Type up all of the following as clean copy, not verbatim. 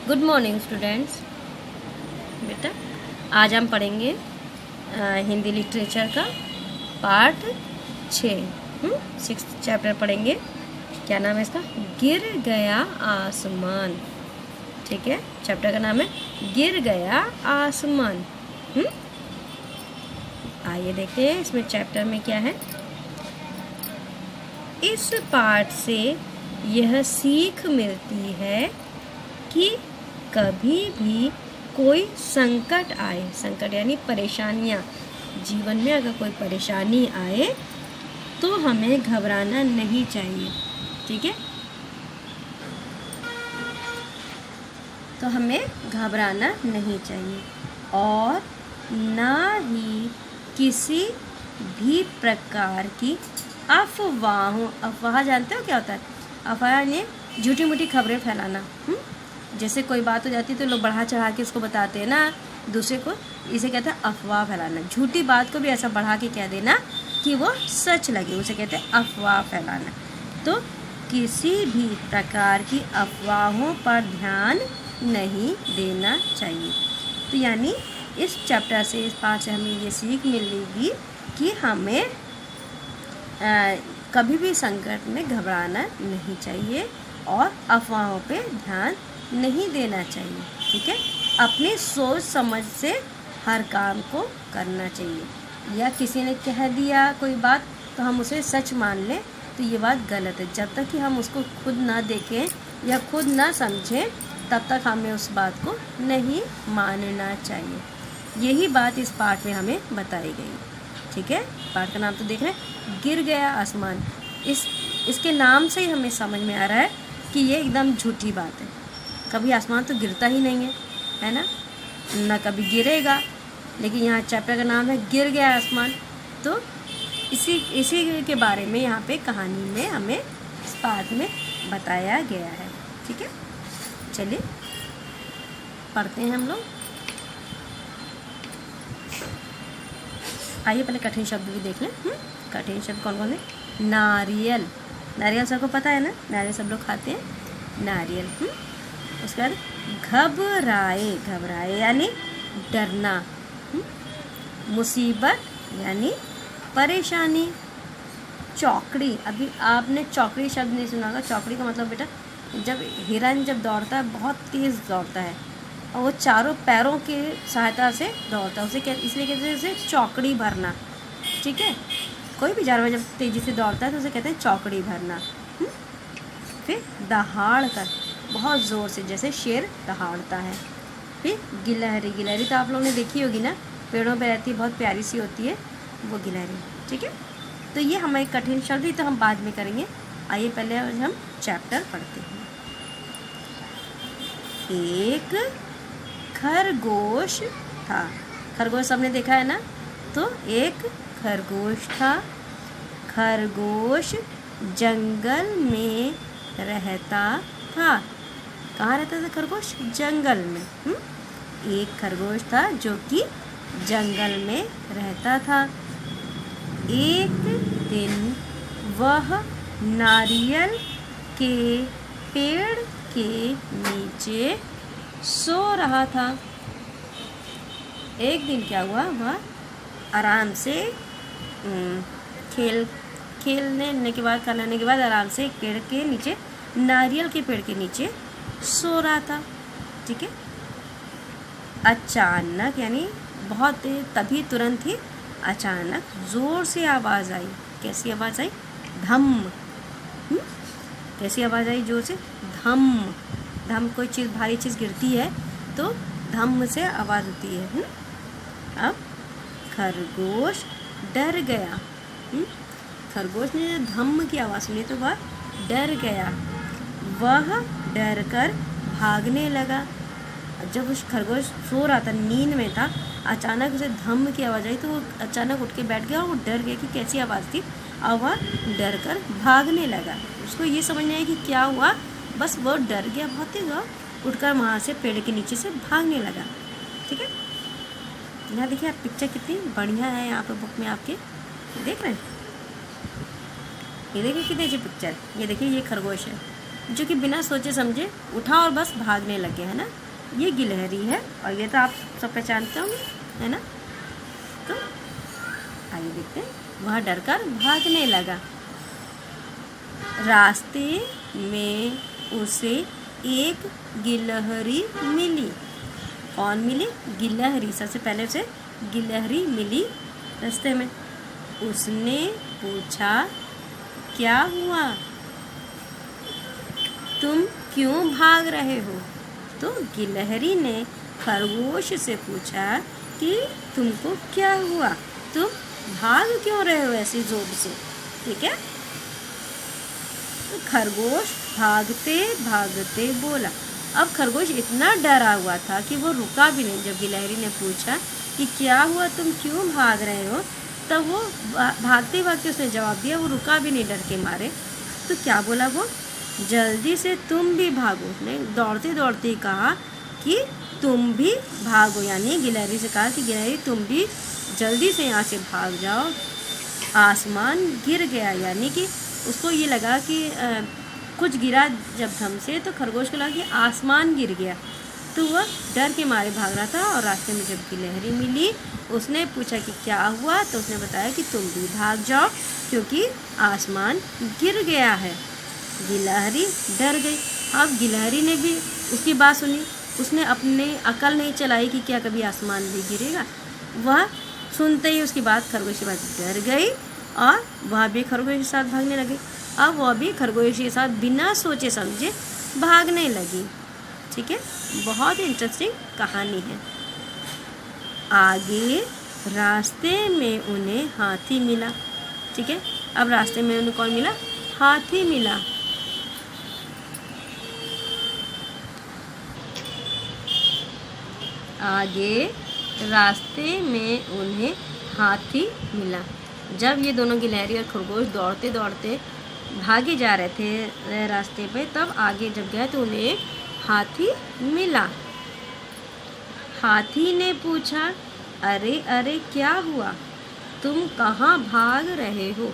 Good morning students. बेटा आज हम पढ़ेंगे हिंदी लिटरेचर का पार्ट 6 6th चैप्टर पढ़ेंगे। क्या नाम है इसका? गिर गया आसमान। ठीक है, चैप्टर का नाम है गिर गया आसमान। आइए देखते हैं इसमें चैप्टर में क्या है। इस पाठ से यह सीख मिलती है कि कभी भी कोई संकट आए, संकट यानी परेशानियाँ, जीवन में अगर कोई परेशानी आए तो हमें घबराना नहीं चाहिए। ठीक है, तो हमें घबराना नहीं चाहिए और ना ही किसी भी प्रकार की अफवाह जानते हो क्या होता है? अफवाह यानी झूठी मूठी खबरें फैलाना। जैसे कोई बात हो जाती है तो लोग बढ़ा चढ़ा के उसको बताते हैं ना दूसरे को, इसे कहते हैं अफवाह फैलाना। झूठी बात को भी ऐसा बढ़ा के कह देना कि वो सच लगे, उसे कहते हैं अफवाह फैलाना। तो किसी भी प्रकार की अफवाहों पर ध्यान नहीं देना चाहिए। तो यानी इस चैप्टर से, इस पाठ से हमें ये सीख मिलेगी कि हमें कभी भी संकट में घबराना नहीं चाहिए और अफवाहों पे ध्यान नहीं देना चाहिए। ठीक है, अपनी सोच समझ से हर काम को करना चाहिए। या किसी ने कह दिया कोई बात तो हम उसे सच मान लें तो ये बात गलत है। जब तक कि हम उसको खुद ना देखें या खुद ना समझें तब तक हमें उस बात को नहीं मानना चाहिए। यही बात इस पाठ में हमें बताई गई। ठीक है, पाठ का नाम तो देख रहे हैं, गिर गया आसमान। इसके नाम से ही हमें समझ में आ रहा है कि ये एकदम झूठी बात है। कभी आसमान तो गिरता ही नहीं है ना, ना कभी गिरेगा। लेकिन यहाँ चैप्टर का नाम है गिर गया आसमान, तो इसी के बारे में यहाँ पे कहानी में हमें इस पाठ में बताया गया है। ठीक है, चलिए पढ़ते हैं हम लोग। आइए पहले कठिन शब्द भी देख लें। कठिन शब्द कौन कौन है? नारियल। नारियल सबको पता है ना, नारियल सब लोग खाते हैं नारियल। उसके बाद घबराए, घबराए यानी डरना। मुसीबत यानी परेशानी। चौकड़ी, अभी आपने चौकड़ी शब्द नहीं सुना होगा। चौकड़ी का मतलब बेटा, जब हिरन जब दौड़ता है बहुत तेज़ दौड़ता है और वो चारों पैरों की सहायता से दौड़ता है, उसे इसलिए कहते हैं उसे चौकड़ी भरना। ठीक है, कोई भी जानवर जब तेज़ी से दौड़ता है तो उसे कहते हैं चौकड़ी भरना। फिर दहाड़ कर, बहुत ज़ोर से, जैसे शेर दहाड़ता है। फिर गिलहरी, गिलहरी तो आप लोगों ने देखी होगी ना, पेड़ों पे रहती है, बहुत प्यारी सी होती है वो गिलहरी। ठीक है, तो ये हमारे कठिन शब्द ही तो हम बाद में करेंगे। आइए पहले हम चैप्टर पढ़ते हैं। एक खरगोश था। खरगोश सबने देखा है ना, तो एक खरगोश था। खरगोश जंगल में रहता था। कहाँ रहता था खरगोश? जंगल में। एक खरगोश था जो कि जंगल में रहता था। एक दिन वह नारियल के पेड़ के नीचे सो रहा था। एक दिन क्या हुआ, वह आराम से खेलने के बाद, खाने के बाद आराम से एक पेड़ के नीचे, नारियल के पेड़ के नीचे सो रहा था। ठीक है, अचानक यानी बहुत तभी तुरंत ही अचानक ज़ोर से आवाज़ आई। कैसी आवाज़ आई? धम। कैसी आवाज़ आई? जोर से धम। धम, कोई चीज़, भारी चीज़ गिरती है तो धम से आवाज़ होती है। अब खरगोश डर गया। खरगोश ने जब धम की आवाज़ सुनी तो वह डर गया। वह डर कर भागने लगा। जब उस खरगोश सो रहा था, नींद में था, अचानक उसे धम की आवाज़ आई तो वो अचानक उठ के बैठ गया और वो डर गया कि कैसी आवाज़ थी, और वह डर कर भागने लगा। उसको ये समझ नहीं आया कि क्या हुआ, बस वो डर गया बहुत तेज और उठकर वहाँ से पेड़ के नीचे से भागने लगा। ठीक है, यहाँ देखिए आप, पिक्चर कितनी बढ़िया है यहाँ पे बुक में आपके, देख रहे हैं? ये देखिए कितनी अच्छी पिक्चर। ये देखिए, ये खरगोश है। जो कि बिना सोचे समझे उठा और बस भागने लग गया, है ना। ये गिलहरी है और ये तो आप सब पहचानते होंगे, है ना। तो आइए देखते हैं। वह डरकर भागने लगा। रास्ते में उसे एक गिलहरी मिली। कौन मिली? गिलहरी। सबसे पहले उसे गिलहरी मिली रास्ते में। उसने पूछा, क्या हुआ? तुम क्यों भाग रहे हो? तो गिलहरी ने खरगोश से पूछा कि तुमको क्या हुआ, तुम भाग क्यों रहे हो ऐसी जोर से, ठीक है। तो खरगोश भागते भागते बोला। अब खरगोश इतना डरा हुआ था कि वो रुका भी नहीं। जब गिलहरी ने पूछा कि क्या हुआ, तुम क्यों भाग रहे हो, तब वो भागते भागते उसने जवाब दिया। वो रुका भी नहीं डर के मारे। तो क्या बोला वो? जल्दी से तुम भी भागो। उसने दौड़ते दौड़ते कहा कि तुम भी भागो, यानी गिलहरी से कहा कि गिलहरी तुम भी जल्दी से यहाँ से भाग जाओ। आसमान गिर गया, यानी कि उसको ये लगा कि कुछ गिरा जब धम से, तो खरगोश को लगा कि आसमान गिर गया। तो वह डर के मारे भाग रहा था और रास्ते में जब गिलहरी मिली, उसने पूछा कि क्या हुआ, तो उसने बताया कि तुम भी भाग जाओ क्योंकि आसमान गिर गया है। गिलहरी डर गई। अब गिलहरी ने भी उसकी बात सुनी। उसने अपने अकल नहीं चलाई कि क्या कभी आसमान भी गिरेगा। वह सुनते ही उसकी बात, खरगोश की बात, डर गई और वह भी खरगोश के साथ भागने लगी। अब वह भी खरगोश के साथ बिना सोचे समझे भागने लगी, ठीक है। बहुत इंटरेस्टिंग कहानी है। आगे रास्ते में उन्हें हाथी मिला, ठीक है। अब रास्ते में उन्हें कौन मिला? हाथी मिला। आगे रास्ते में उन्हें हाथी मिला। जब ये दोनों गिलहरी और खरगोश दौड़ते दौड़ते भागे जा रहे थे रास्ते पे, तब आगे जब गए तो उन्हें एक हाथी मिला। हाथी ने पूछा, अरे अरे क्या हुआ, तुम कहाँ भाग रहे हो?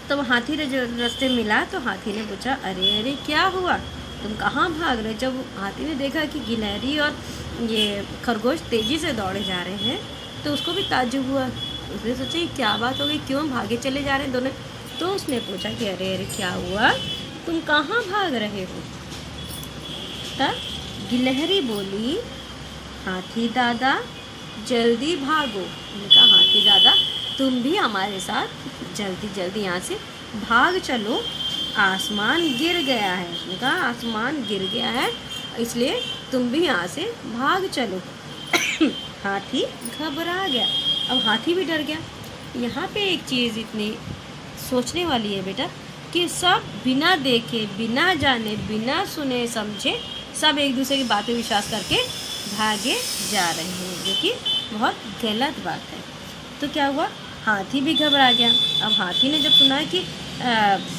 तब हाथी ने जो रास्ते मिला तो हाथी ने पूछा, अरे अरे क्या हुआ, तुम कहाँ भाग रहे? जब हाथी ने देखा कि गिलहरी और ये खरगोश तेज़ी से दौड़े जा रहे हैं तो उसको भी ताज्जुब हुआ। उसने सोचा कि क्या बात हो गई, क्यों भागे चले जा रहे हैं दोनों। तो उसने पूछा कि अरे अरे क्या हुआ, तुम कहाँ भाग रहे हो? तब गिलहरी बोली, हाथी दादा जल्दी भागो। मैंने कहा, हाथी दादा तुम भी हमारे साथ जल्दी जल्दी यहाँ से भाग चलो, आसमान गिर गया है। उसने कहा, आसमान गिर गया है इसलिए तुम भी यहाँ से भाग चलो। हाथी घबरा गया। अब हाथी भी डर गया। यहाँ पे एक चीज़ इतनी सोचने वाली है बेटा कि सब बिना देखे, बिना जाने, बिना सुने समझे सब एक दूसरे की बातें विश्वास करके भागे जा रहे हैं, जो कि बहुत गलत बात है। तो क्या हुआ? हाथी भी घबरा गया। अब हाथी ने जब सुना कि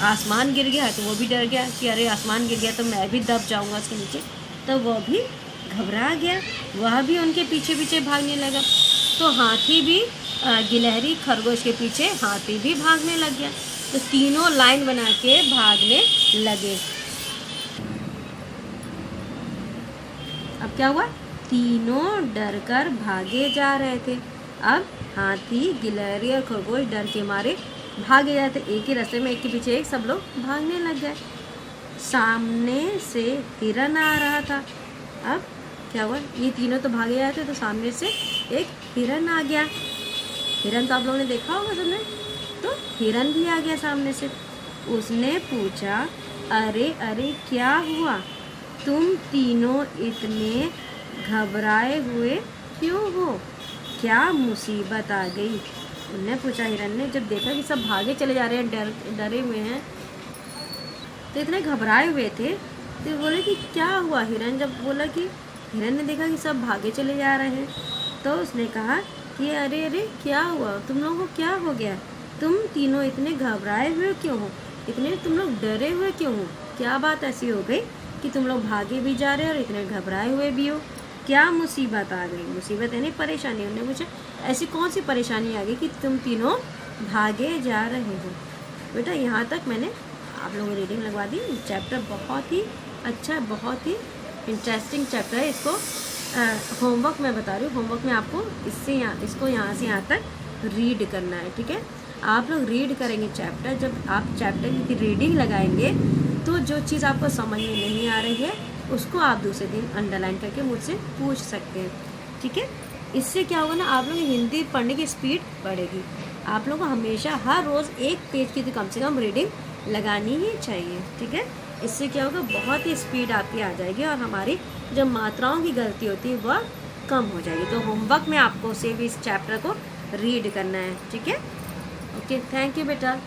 आसमान गिर गया है तो वो भी डर गया कि अरे आसमान गिर गया तो मैं भी दब जाऊंगा उसके नीचे। तो वह भी घबरा गया, वह भी उनके पीछे पीछे भागने लगा। तो हाथी भी गिलहरी खरगोश के पीछे हाथी भी भागने लग गया। तो तीनों लाइन बना के भागने लगे। अब क्या हुआ? तीनों डरकर भागे जा रहे थे। अब हाथी, गिलहरी और खरगोश डर के मारे भागे जाते, एक ही रास्ते में एक के पीछे एक सब लोग भागने लग गए। सामने से हिरन आ रहा था। अब क्या हुआ? ये तीनों तो भागे जाते थे तो सामने से एक हिरन आ गया। हिरन तो आप लोगों ने देखा होगा सबने। तो हिरन भी आ गया सामने से। उसने पूछा, अरे अरे क्या हुआ, तुम तीनों इतने घबराए हुए क्यों हो, क्या मुसीबत आ गई? उन्होंने पूछा हिरन ने। जब देखा कि सब भागे चले जा रहे हैं, डरे हुए हैं, तो इतने घबराए हुए थे तो बोले कि क्या हुआ? हिरन जब बोला कि हिरन ने देखा कि सब भागे चले जा रहे हैं तो उसने कहा कि अरे अरे क्या हुआ, तुम लोगों को क्या हो गया, तुम तीनों इतने घबराए हुए क्यों हो, इतने तुम लोग डरे हुए क्यों हो, क्या बात ऐसी हो गई कि तुम लोग भागे भी जा रहे हो और इतने घबराए हुए भी हो, क्या मुसीबत आ गई? मुसीबत यानी परेशानी। उन्होंने पूछा ऐसी कौन सी परेशानी आ गई कि तुम तीनों भागे जा रहे हो? बेटा यहाँ तक मैंने आप लोगों को रीडिंग लगवा दी। चैप्टर बहुत ही अच्छा, बहुत ही इंटरेस्टिंग चैप्टर है। इसको होमवर्क मैं बता रही हूँ, होमवर्क में आपको इसको यहाँ से यहाँ तक रीड करना है, ठीक है। आप लोग रीड करेंगे चैप्टर, जब आप चैप्टर की रीडिंग लगाएंगे तो जो चीज़ आपको समझ में नहीं आ रही है उसको आप दूसरे दिन अंडरलाइन करके मुझसे पूछ सकते हैं, ठीक है। इससे क्या होगा ना, आप लोगों की हिंदी पढ़ने की स्पीड बढ़ेगी। आप लोगों को हमेशा हर रोज़ एक पेज की तो कम से कम रीडिंग लगानी ही चाहिए, ठीक है। इससे क्या होगा, बहुत ही स्पीड आपकी आ जाएगी और हमारी जो मात्राओं की गलती होती है वह कम हो जाएगी। तो होमवर्क में आपको सिर्फ इस चैप्टर को रीड करना है, ठीक है। ओके, थैंक यू बेटा।